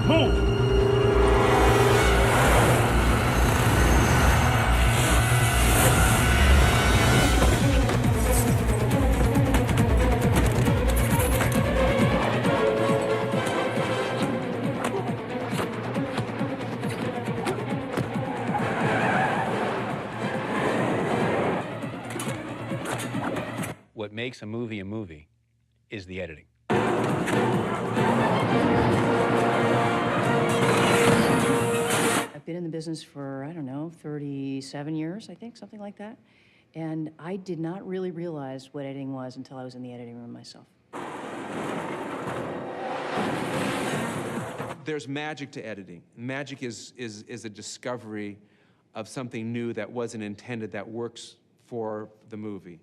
Move! What makes a movie is the editing. I've been in the business for, I don't know, 37 years, I think, something like that. And I did not really realize what editing was until I was in the editing room myself. There's magic to editing. Magic is a discovery of something new that wasn't intended, that works for the movie.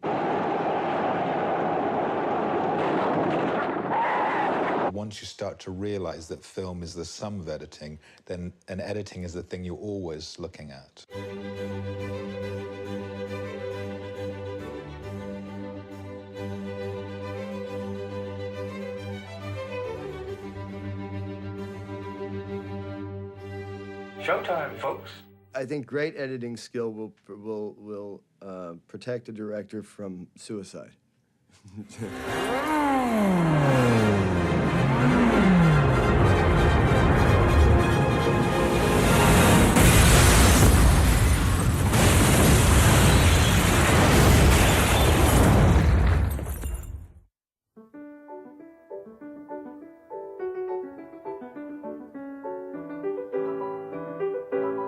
Once you start to realize that film is the sum of editing, then editing is the thing you're always looking at. Showtime, folks. I think great editing skill will protect a director from suicide.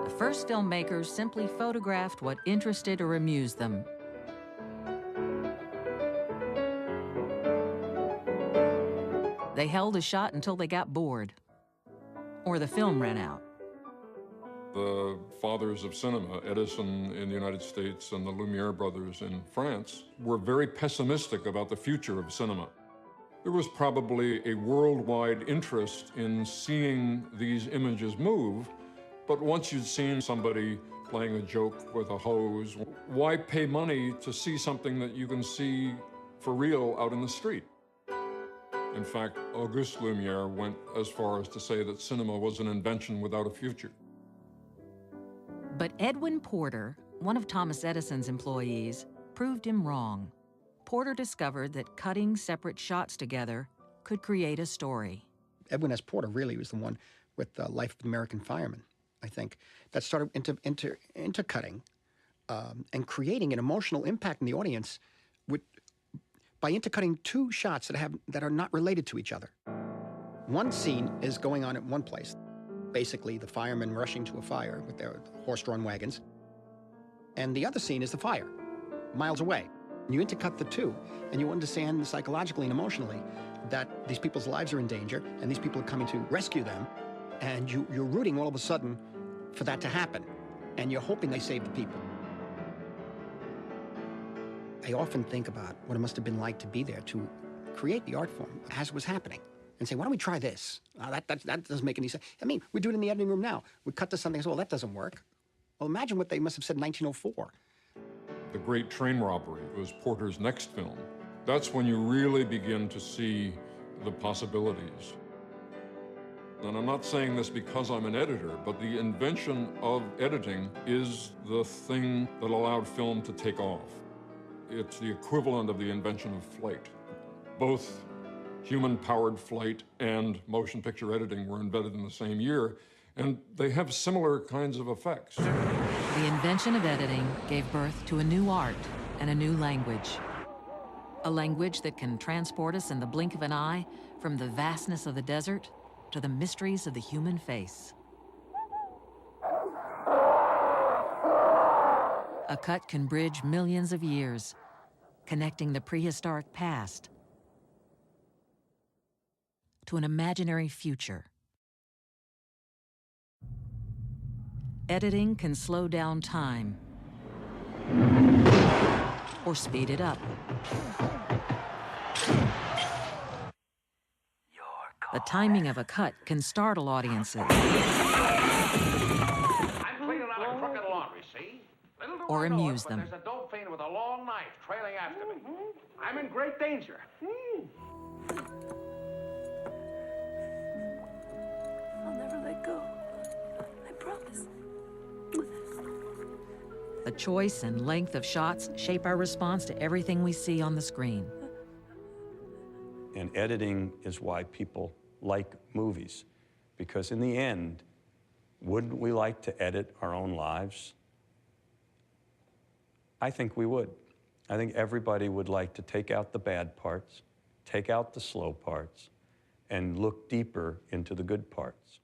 The first filmmakers simply photographed what interested or amused them. They held a shot until they got bored, or the film ran out. The fathers of cinema, Edison in the United States and the Lumiere brothers in France, were very pessimistic about the future of cinema. There was probably a worldwide interest in seeing these images move, but once you'd seen somebody playing a joke with a hose, why pay money to see something that you can see for real out in the street? In fact, Auguste Lumiere went as far as to say that cinema was an invention without a future. But Edwin Porter, one of Thomas Edison's employees, proved him wrong. Porter discovered that cutting separate shots together could create a story. Edwin S. Porter really was the one with the Life of an American Fireman, I think, that started intercutting and creating an emotional impact in the audience by intercutting two shots that are not related to each other. One scene is going on at one place, basically the firemen rushing to a fire with their horse-drawn wagons, and the other scene is the fire, miles away. You intercut the two, and you understand psychologically and emotionally that these people's lives are in danger, and these people are coming to rescue them, and you're rooting all of a sudden for that to happen, and you're hoping they save the people. I often think about what it must have been like to be there to create the art form as it was happening and say, why don't we try this? That doesn't make any sense. I mean, we do it in the editing room now. We cut to something and say, well, that doesn't work. Well, imagine what they must have said in 1904. The Great Train Robbery was Porter's next film. That's when you really begin to see the possibilities. And I'm not saying this because I'm an editor, but the invention of editing is the thing that allowed film to take off. It's the equivalent of the invention of flight. Both human-powered flight and motion picture editing were invented in the same year, and they have similar kinds of effects. The invention of editing gave birth to a new art and a new language. A language that can transport us in the blink of an eye from the vastness of the desert to the mysteries of the human face. A cut can bridge millions of years, connecting the prehistoric past to an imaginary future. Editing can slow down time or speed it up. The timing of a cut can startle audiences. I'm cleaning out a crooked laundry, see? Little do Or I know amuse it, but them. there's a dope fiend with a long knife trailing after me. I'm in great danger. I'll never The choice and length of shots shape our response to everything we see on the screen. And editing is why people like movies, because in the end, wouldn't we like to edit our own lives? I think we would. I think everybody would like to take out the bad parts, take out the slow parts, and look deeper into the good parts.